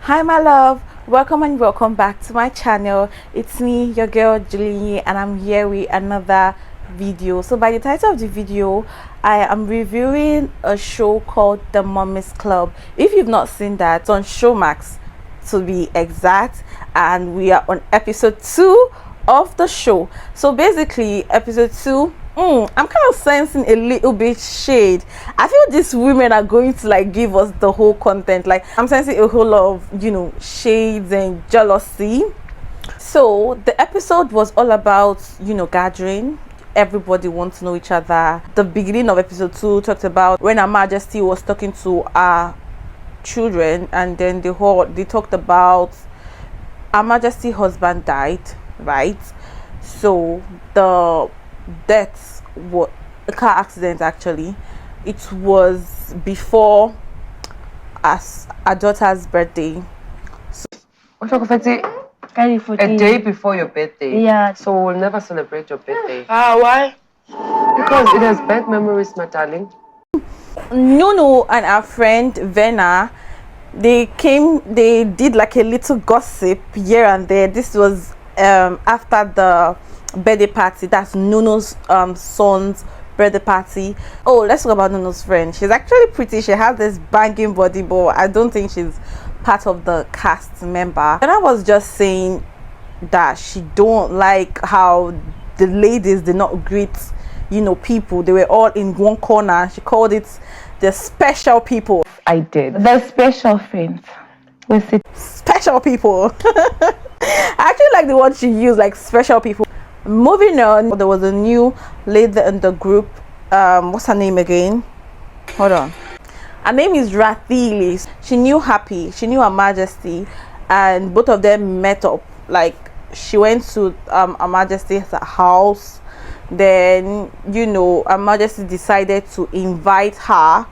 Hi my love, welcome and welcome back to my channel. It's me, your girl Julie, and I'm here with another video. So by the title of the video, I am reviewing a show called The Moms Club. If you've not seen that, it's on Showmax to be exact, and we are on episode 2 of the show. So basically episode 2, I'm kind of sensing a little bit shade. I feel these women are going to like give us the whole content. Like I'm sensing a whole lot of shades and jealousy. So the episode was all about gathering. Everybody wants to know each other. The beginning of episode 2 talked about when Her Majesty was talking to our children, and then they talked about Her Majesty's husband died, right? So the death was a car accident. Actually, it was before as our daughter's birthday. A day before your birthday. Yeah. So we'll never celebrate your birthday. Why? Because it has bad memories, my darling. Nunu and our friend Vena, they did like a little gossip here and there. This was after the birthday party. That's Nunu's son's birthday party. Oh, let's talk about Nunu's friend. She's actually pretty. She has this banging body, but I don't think she's part of the cast member. And I was just saying that she don't like how the ladies did not greet people. They were all in one corner. She called it the special people. I did. The special friends. With it. Special people. I actually like the word she used, like special people. Moving on, there was a new lady in the group. What's her name again? Hold on. Her name is Rethabile. She knew Happy, she knew Her Majesty, and both of them met up. Like she went to Her Majesty's house. Then Her Majesty decided to invite her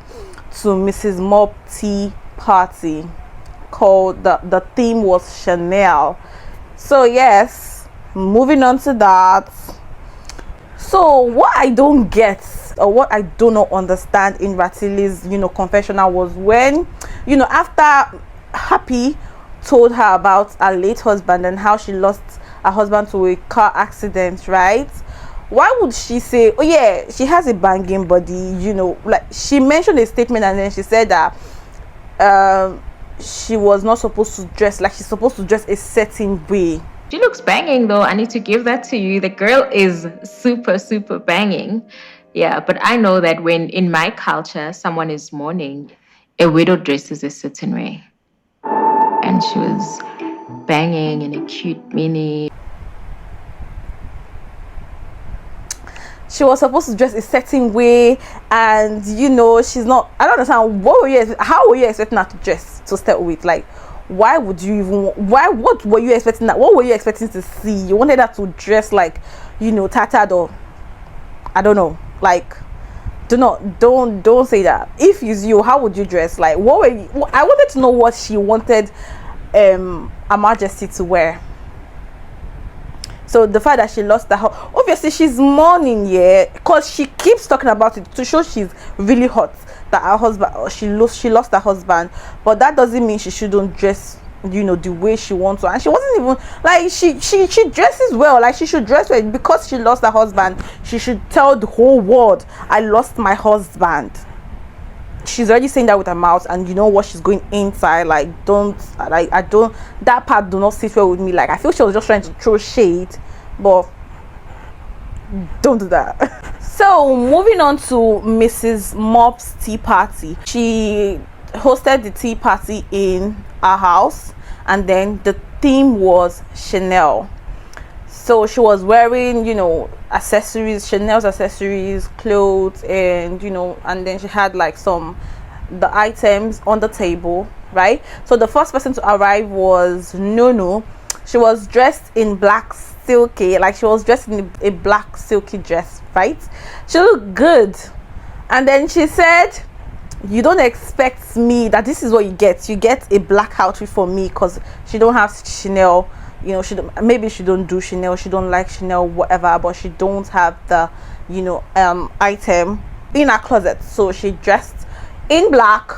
to Mrs. Mops Tea Party. Called the theme was Chanel. So yes, moving on to that. So what I don't get, or what I do not understand in Ratile's confessional was when after Happy told her about her late husband and how she lost her husband to a car accident, right? Why would she say, oh yeah, she has a banging body, like she mentioned a statement, and then she said that she was not supposed to dress like she's supposed to dress a certain way. She looks banging though. I need to give that to you. The girl is super banging. Yeah, but I know that when in my culture someone is mourning, a widow dresses a certain way. And she was banging in a cute mini. She was supposed to dress a certain way, and she's not. I don't understand. How were you expecting her to dress to start with? Like, why would you even? What were you expecting? What were you expecting to see? You wanted her to dress like, tattered, or I don't know. Like, don't say that. If it's you, how would you dress? Like, what were you? I wanted to know what she wanted Her Majesty to wear. So the fact that she lost the house, obviously she's mourning, yeah, because she keeps talking about it to show she's really hot that her husband, she lost her husband. But that doesn't mean she shouldn't dress the way she wants to. And she wasn't even like she dresses well. Like she should dress well. Because she lost her husband, she should tell the whole world, I lost my husband. She's already saying that with her mouth, and you know what she's going inside. Like, that part do not sit well with me. Like, I feel she was just trying to throw shade, but don't do that. So moving on to Mrs. Mops Tea Party. She hosted the tea party in her house, and then the theme was Chanel. So she was wearing accessories, Chanel's accessories, clothes, and and then she had like the items on the table, right? So the first person to arrive was Nunu. She was dressed in black silky, like she was dressed in a black silky dress, right? She looked good. And then she said, you don't expect me that this is what you get a black outfit for me, because she don't have Chanel. Maybe she don't do Chanel, she don't like Chanel, whatever, but she don't have the item in her closet. So she dressed in black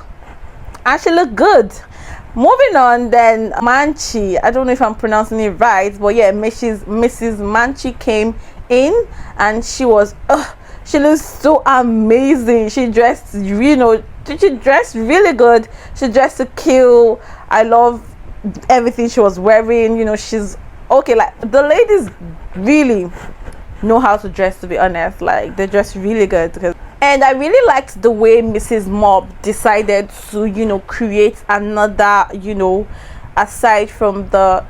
and she looked good. Moving on, then Manchi, I don't know if I'm pronouncing it right, but yeah, Mrs. Manchi came in, and she was she looks so amazing. She dressed, she dressed really good. She dressed to kill. I love everything she was wearing. She's okay. Like, the ladies really know how to dress, to be honest. Like, they dress really good. And I really liked the way Mrs. Mob decided to create another, aside from the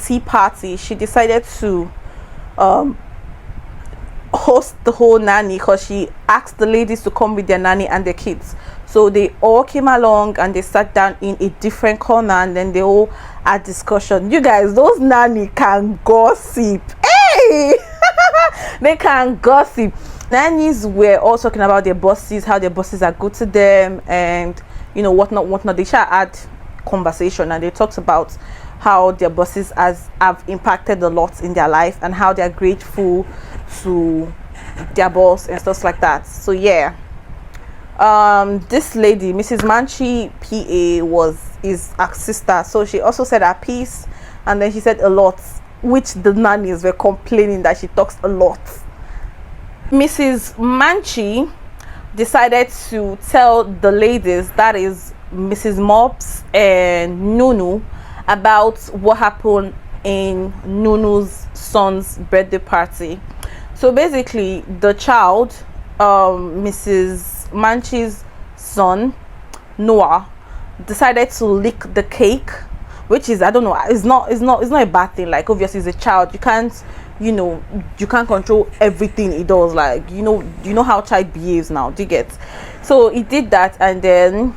tea party. She decided to host the whole nanny, because she asked the ladies to come with their nanny and their kids. So they all came along and they sat down in a different corner, and then they all had discussion. You guys, those nanny can gossip. Hey! They can gossip. Nannies were all talking about their bosses, how their bosses are good to them, and whatnot. They had conversation, and they talked about how their bosses have impacted a lot in their life, and how they're grateful to their boss and stuff like that. So yeah, this lady, Mrs. Manchi PA, is a sister, so she also said her piece, and then she said a lot, which the nannies were complaining that she talks a lot. Mrs. Manchi decided to tell the ladies, that is Mrs. Mops and Nunu, about what happened in Nunu's son's birthday party. So basically, the child, Mrs. Manchi's son, Noah, decided to lick the cake, which is, I don't know, it's not a bad thing. Like, obviously it's a child, you can't control everything he does. Like, you know how child behaves now, do you get? So he did that, and then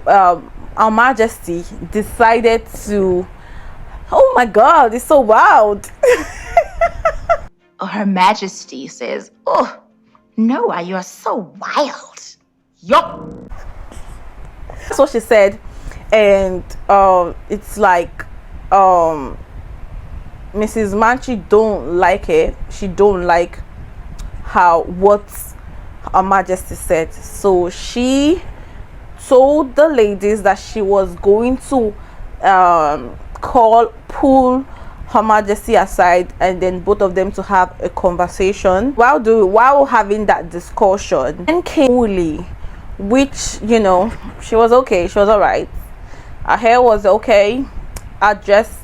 Her Majesty decided to, oh my god, it's so wild. Her Majesty says, "Oh, Noah, you are so wild." Yup. That's what she said. And it's like Mrs. Manchi don't like it. She don't like what Her Majesty said. So she told the ladies that she was going to pull Her Majesty aside, and then both of them to have a conversation. While having that discussion, and came Wooly, which she was okay. She was all right. Her hair was okay. Her dress,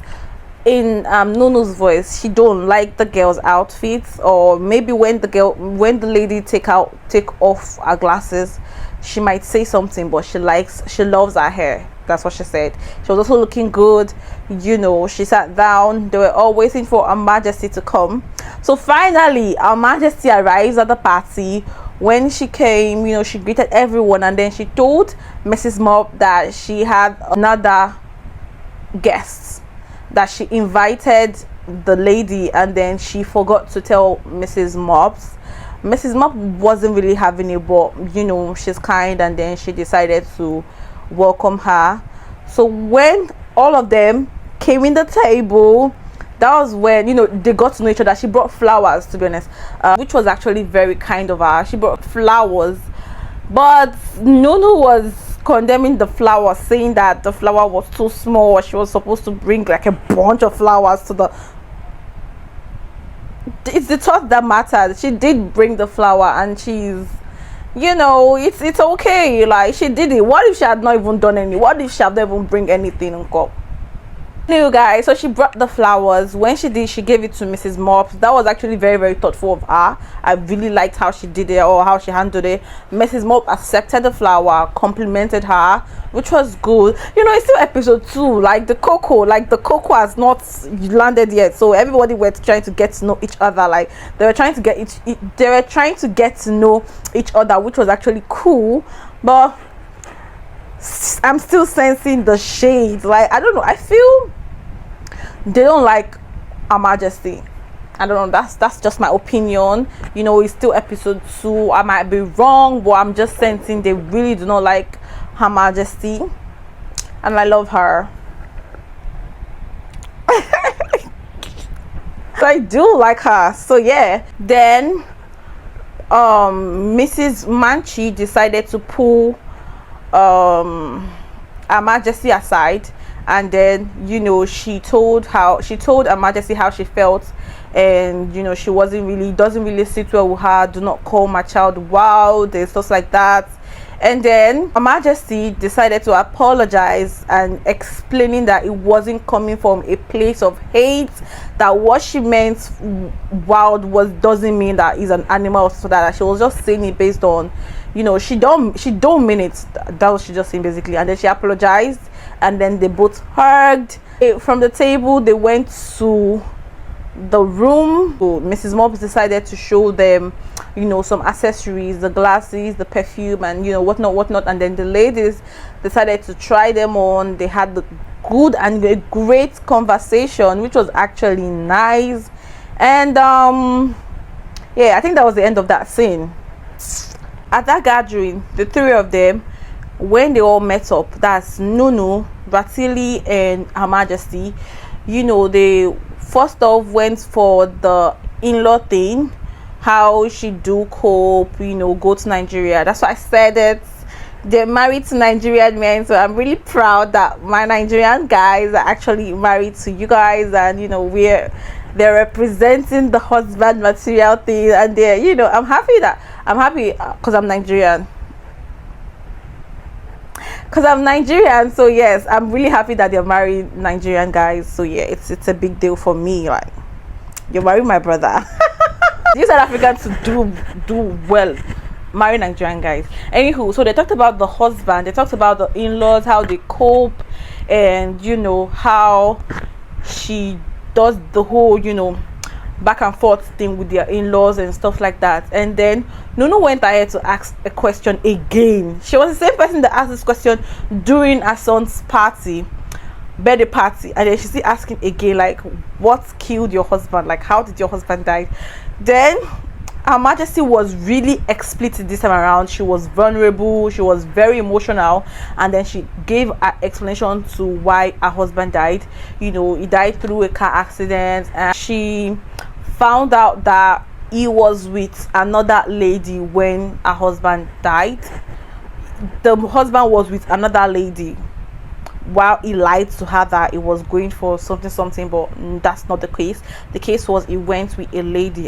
in Nunu's voice, she don't like the girl's outfits, or maybe when the lady take off her glasses, she might say something, but she loves her hair. That's what she said. She was also looking good. She sat down. They were all waiting for Her Majesty to come. So finally, Her Majesty arrives at the party. When she came, she greeted everyone, and then she told Mrs. Mob that she had another guest, that she invited the lady, and then she forgot to tell Mrs. Mops. Mrs. Mop wasn't really having it, but she's kind, and then she decided to welcome her. So when all of them came in the table, that was when they got to know each other. She brought flowers, to be honest, which was actually very kind of her. She brought flowers, but Nunu was condemning the flower, saying that the flower was too small. She was supposed to bring like a bunch of flowers to the it's the thought that matters. She did bring the flower, and she's it's okay. Like, she did it. What if she had not even done any? What if she had not even bring anything on cup? You guys, so she brought the flowers. When she did, she gave it to Mrs. Mops. That was actually very, very thoughtful of her. I really liked how she did it, or how she handled it. Mrs. Mop accepted the flower, complimented her, which was good. It's still episode 2. Like, the cocoa has not landed yet, so everybody were trying to get to know each other. Like, they were trying to get to know each other, which was actually cool. But I'm still sensing the shade. Like, I don't know, I feel they don't like Her Majesty. I don't know, that's just my opinion. It's still episode 2. I might be wrong, but I'm just sensing they really do not like Her Majesty, and I love her. So I do like her. So yeah, then Mrs. Manchi decided to pull Her Majesty aside, and then she told Her Majesty how she felt, and she doesn't really sit well with her. Do not call my child wild and stuff like that. And then Her Majesty decided to apologize and explaining that it wasn't coming from a place of hate, that what she meant wild doesn't mean that he's an animal or so, that she was just saying it based on she don't mean it. That was she just saying basically. And then she apologized, and then they both hugged. From the table they went to the room. So Mrs. Mops decided to show them some accessories, the glasses, the perfume, and whatnot, and then the ladies decided to try them on. They had the good and a great conversation, which was actually nice. And yeah, I think that was the end of that scene. At that gathering, the three of them, when they all met up, that's Nunu, Rethabile, and Her Majesty, they first off went for the in-law thing, how she do cope, go to Nigeria. That's why I said it. They're married to Nigerian men, so I'm really proud that my Nigerian guys are actually married to you guys, and they're representing the husband material thing, and they're I'm happy because I'm Nigerian. So yes, I'm really happy that they're married Nigerian guys. So yeah, it's a big deal for me. Like, you're marrying my brother. You South Africans to do well, marry Nigerian guys. Anywho, so they talked about the husband, they talked about the in-laws, how they cope, and how she does the whole back and forth thing with their in-laws and stuff like that. And then Nunu went ahead to ask a question again. She was the same person that asked this question during her son's birthday party, and then she's still asking again, like, what killed your husband? Like, how did your husband die? Then Her Majesty was really explicit this time around. She was vulnerable, she was very emotional, and then she gave an explanation to why her husband died. He died through a car accident, and she found out that he was with another lady when her husband died. The husband was with another lady while he lied to her that he was going for something, but that's not the case. The case was he went with a lady.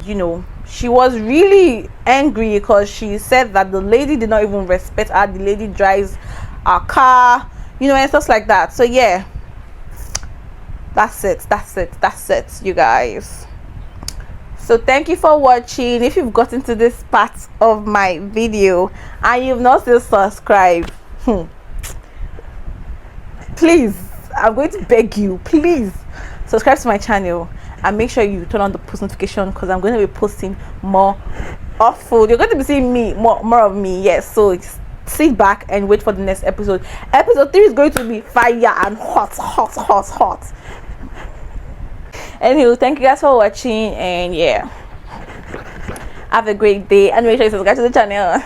She was really angry because she said that the lady did not even respect her. The lady drives a car, and stuff like that. So yeah, that's it, you guys. So thank you for watching. If you've gotten to this part of my video and you've not still subscribed, please, I'm going to beg you, please subscribe to my channel and make sure you turn on the post notification, because I'm going to be posting more awful. You're going to be seeing me more of me. Yes, so sit back and wait for the next episode. Episode 3 is going to be fire and hot. Anyway, thank you guys for watching, and yeah, have a great day, and make sure you subscribe to the channel.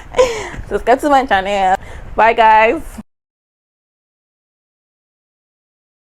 Subscribe to my channel. Bye guys.